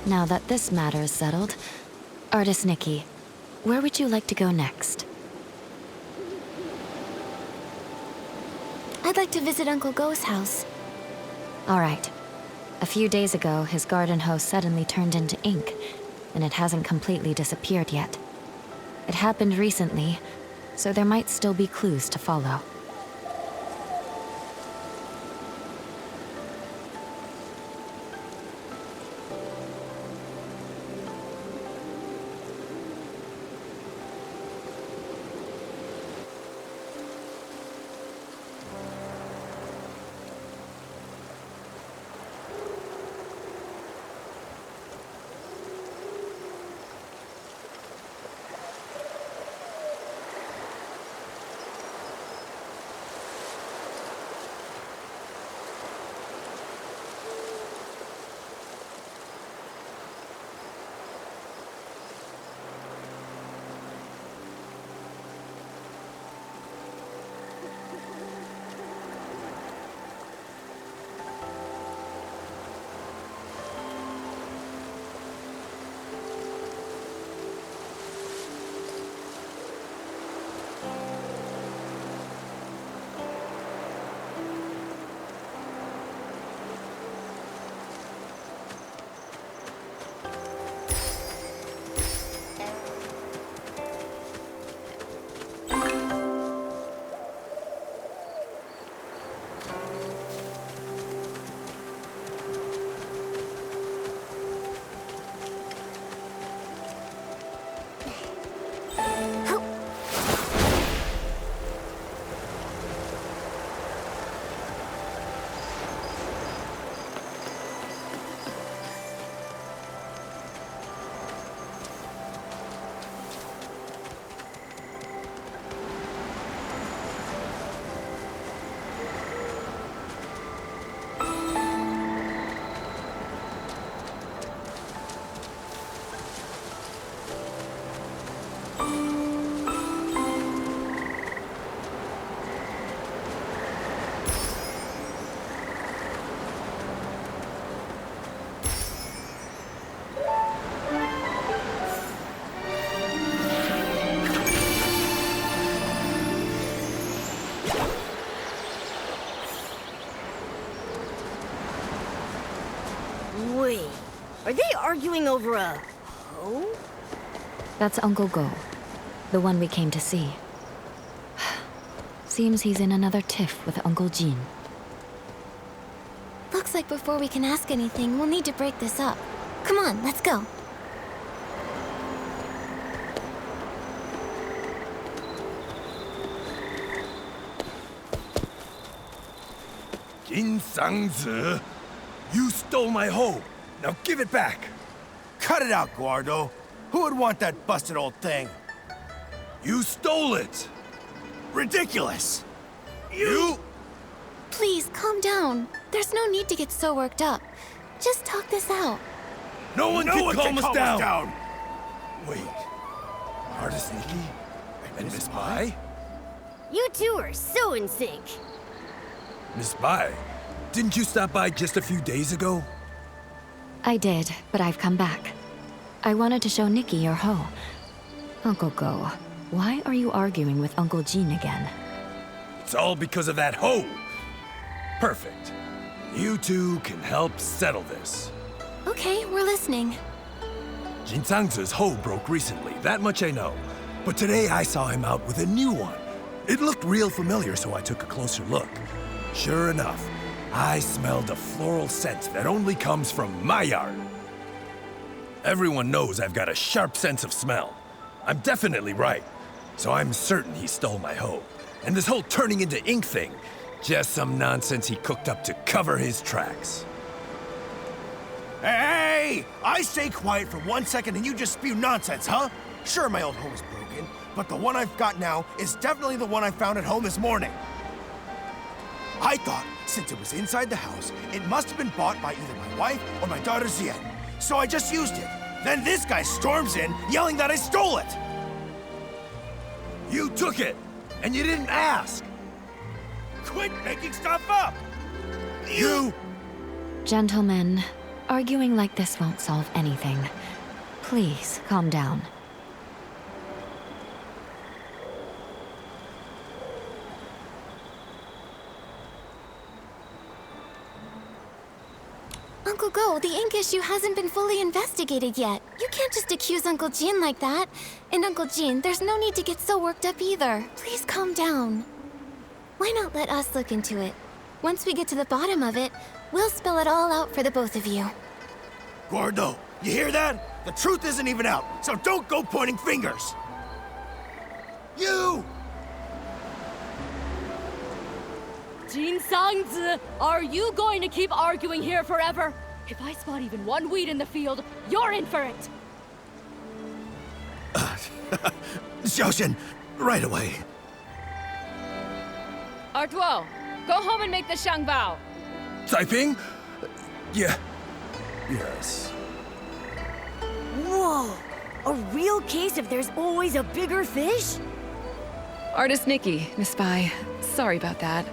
Now that this matter is settled, Artist Nikki, where would you like to go next? I'd like to visit Uncle Go's house. All right. A few days ago, his garden hose suddenly turned into ink, and it hasn't completely disappeared yet. It happened recently, so there might still be clues to follow. Wait, are they arguing over a hoe? That's Uncle Go, the one we came to see. Seems he's in another tiff with Uncle Jin. Looks like before we can ask anything, we'll need to break this up. Come on, let's go. Jin Sang-zi, you stole my hoe. Now give it back. Cut it out, Guardo. Who would want that busted old thing? You stole it. Ridiculous! You... Please, calm down. There's no need to get so worked up. Just talk this out. No one can calm us down. Wait. Artist Nikki? And Miss Bai? You two are so in sync. Miss Bai, didn't you stop by just a few days ago? I did, but I've come back. I wanted to show Nikki your hoe. Uncle Go, why are you arguing with Uncle Jin again? It's all because of that hoe. Perfect. You two can help settle this. Okay, we're listening. Jin Sang-zi's hoe broke recently, that much I know. But today I saw him out with a new one. It looked real familiar, so I took a closer look. Sure enough, I smelled a floral scent that only comes from my yard. Everyone knows I've got a sharp sense of smell. I'm definitely right. So I'm certain he stole my hoe. And this whole turning into ink thing, just some nonsense he cooked up to cover his tracks. Hey! I stay quiet for 1 second and you just spew nonsense, huh? Sure, my old hoe is broken, but the one I've got now is definitely the one I found at home this morning. I thought, since it was inside the house, it must have been bought by either my wife or my daughter Zien. So I just used it. Then this guy storms in, yelling that I stole it! You took it, and you didn't ask! Quit making stuff up! You... Gentlemen, Arguing like this won't solve anything. Please, calm down. Uncle Go, the ink issue hasn't been fully investigated yet. You can't just accuse Uncle Jin like that. And Uncle Jin, there's no need to get so worked up either. Please calm down. Why not let us look into it? Once we get to the bottom of it, we'll spell it all out for the both of you. Gordo, you hear that? The truth isn't even out, so don't go pointing fingers! You! Jin Sangzi, are you going to keep arguing here forever? If I spot even one weed in the field, you're in for it! Xiaoxian, right away. Artuo, go home and make the Shangbao. Taiping? Yeah. Yes. Whoa! A real case if there's always a bigger fish? Artist Nikki, Miss Spy. Sorry about that.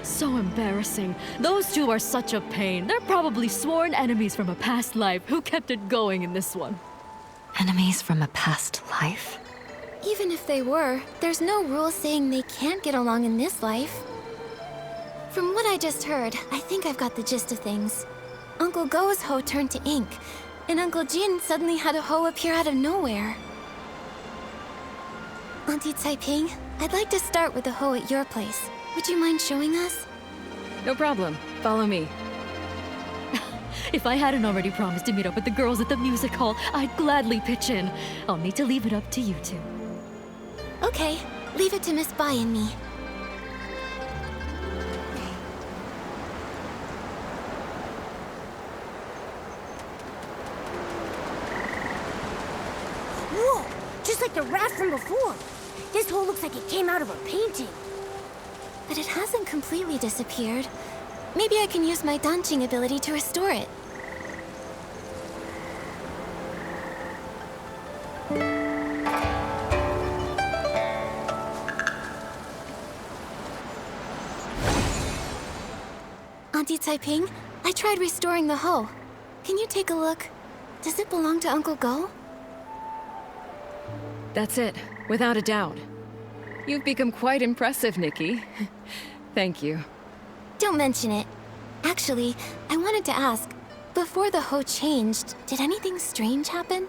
So embarrassing. Those two are such a pain. They're probably sworn enemies from a past life who kept it going in this one. Enemies from a past life? Even if they were, there's no rule saying they can't get along in this life. From what I just heard, I think I've got the gist of things. Uncle Go's hoe turned to ink, and Uncle Jin suddenly had a hoe appear out of nowhere. Auntie Taiping, I'd like to start with the hoe at your place. Would you mind showing us? No problem. Follow me. If I hadn't already promised to meet up with the girls at the music hall, I'd gladly pitch in. I'll need to leave it up to you two. Okay, leave it to Miss Bai and me. Whoa! Just like the raft from before. This hole looks like it came out of a painting. But it hasn't completely disappeared. Maybe I can use my dancing ability to restore it. Auntie Taiping, I tried restoring the hoe. Can you take a look? Does it belong to Uncle Go? That's it, without a doubt. You've become quite impressive, Nikki. Thank you. Don't mention it. Actually, I wanted to ask, before the hoe changed, did anything strange happen?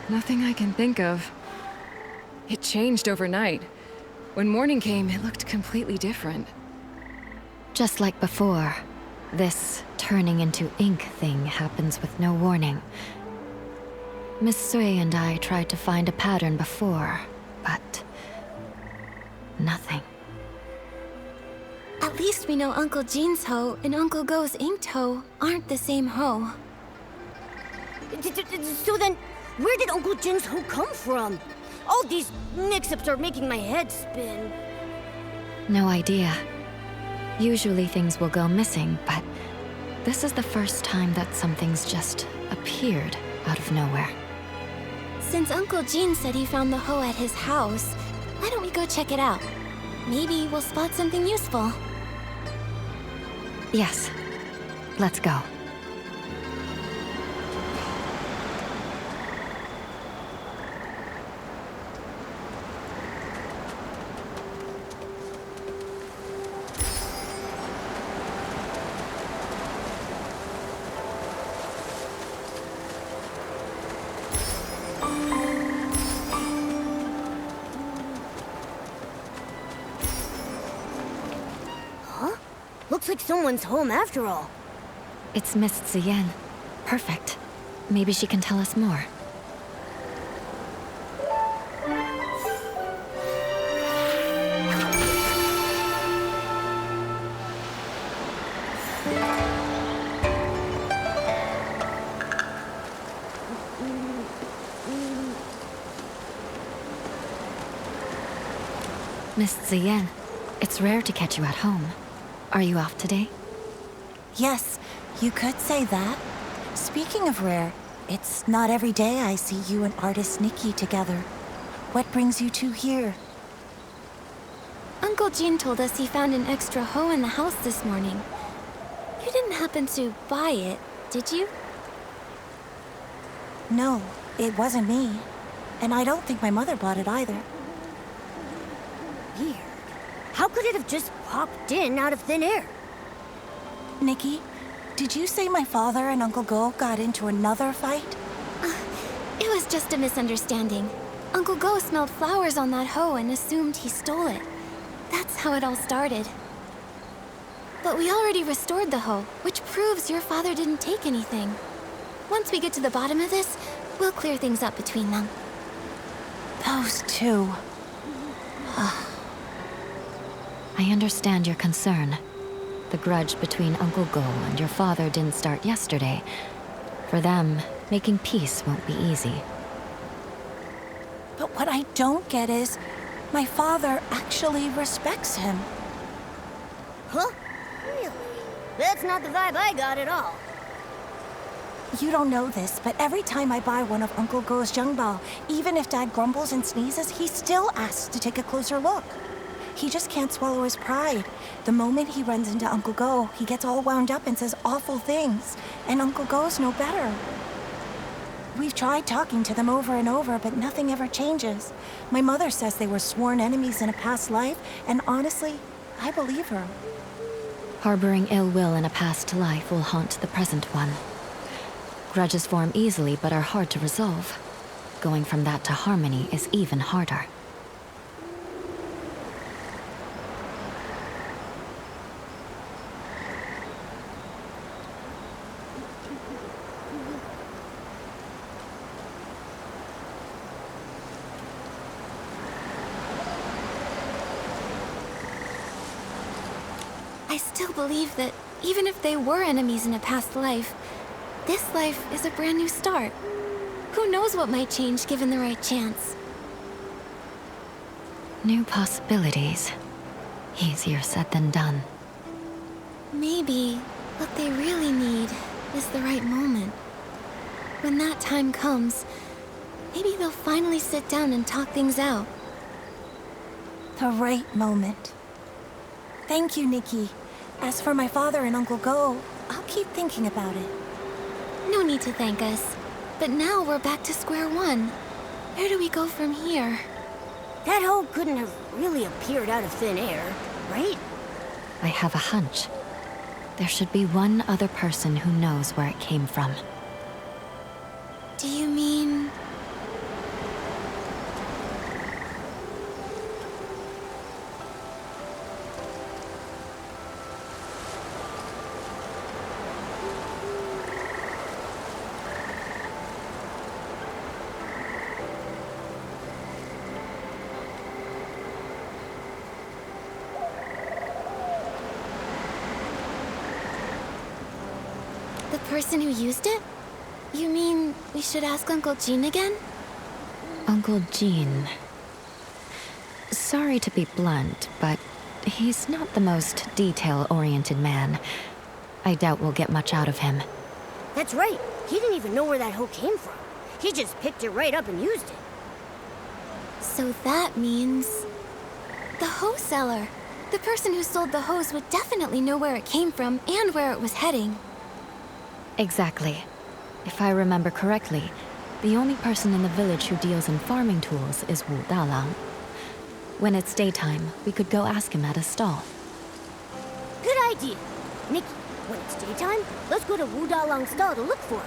Nothing I can think of. It changed overnight. When morning came, it looked completely different. Just like before, this turning into ink thing happens with no warning. Miss Sui and I tried to find a pattern before, but nothing. At least we know Uncle Jin's hoe and Uncle Go's inked hoe aren't the same hoe. So then, where did Uncle Jin's hoe come from? All these mix-ups are making my head spin. No idea. Usually things will go missing, but this is the first time that something's just appeared out of nowhere. Since Uncle Jin said he found the hoe at his house, why don't we go check it out? Maybe we'll spot something useful. Yes. Let's go. Looks like someone's home after all. It's Miss Ziyan. Perfect. Maybe she can tell us more. Miss Ziyan, it's rare to catch you at home. Are you off today? Yes, you could say that. Speaking of rare, it's not every day I see you and artist Nikki together. What brings you two here? Uncle Jin told us he found an extra hoe in the house this morning. You didn't happen to buy it, did you? No, it wasn't me. And I don't think my mother bought it either. Weird. How could it have just popped in out of thin air? Nikki, did you say my father and Uncle Go got into another fight? It was just a misunderstanding. Uncle Go smelled flowers on that hoe and assumed he stole it. That's how it all started. But we already restored the hoe, which proves your father didn't take anything. Once we get to the bottom of this, we'll clear things up between them. Those two. I understand your concern. The grudge between Uncle Go and your father didn't start yesterday. For them, making peace won't be easy. But what I don't get is, my father actually respects him. Huh? Really? That's not the vibe I got at all. You don't know this, but every time I buy one of Uncle Go's Zhengbao, even if Dad grumbles and sneezes, he still asks to take a closer look. He just can't swallow his pride. The moment he runs into Uncle Go, he gets all wound up and says awful things. And Uncle Go's no better. We've tried talking to them over and over, but nothing ever changes. My mother says they were sworn enemies in a past life, and honestly, I believe her. Harboring ill will in a past life will haunt the present one. Grudges form easily but are hard to resolve. Going from that to harmony is even harder. I still believe that even if they were enemies in a past life, this life is a brand new start. Who knows what might change given the right chance? New possibilities. Easier said than done. Maybe what they really need is the right moment. When that time comes, maybe they'll finally sit down and talk things out. The right moment. Thank you, Nikki. As for my father and Uncle Go, I'll keep thinking about it. No need to thank us. But now we're back to square one. Where do we go from here? That hoe couldn't have really appeared out of thin air, right? I have a hunch. There should be one other person who knows where it came from. Do you mean... the person who used it? You mean we should ask Uncle Jin again? Uncle Jin. Sorry to be blunt, but he's not the most detail-oriented man. I doubt we'll get much out of him. That's right. He didn't even know where that hoe came from. He just picked it right up and used it. So that means... the hoe seller. The person who sold the hose would definitely know where it came from and where it was heading. Exactly. If I remember correctly, the only person in the village who deals in farming tools is Wu Dalang. When it's daytime, we could go ask him at his stall. Good idea. Nikki, when it's daytime, let's go to Wu Dalang's stall to look for it.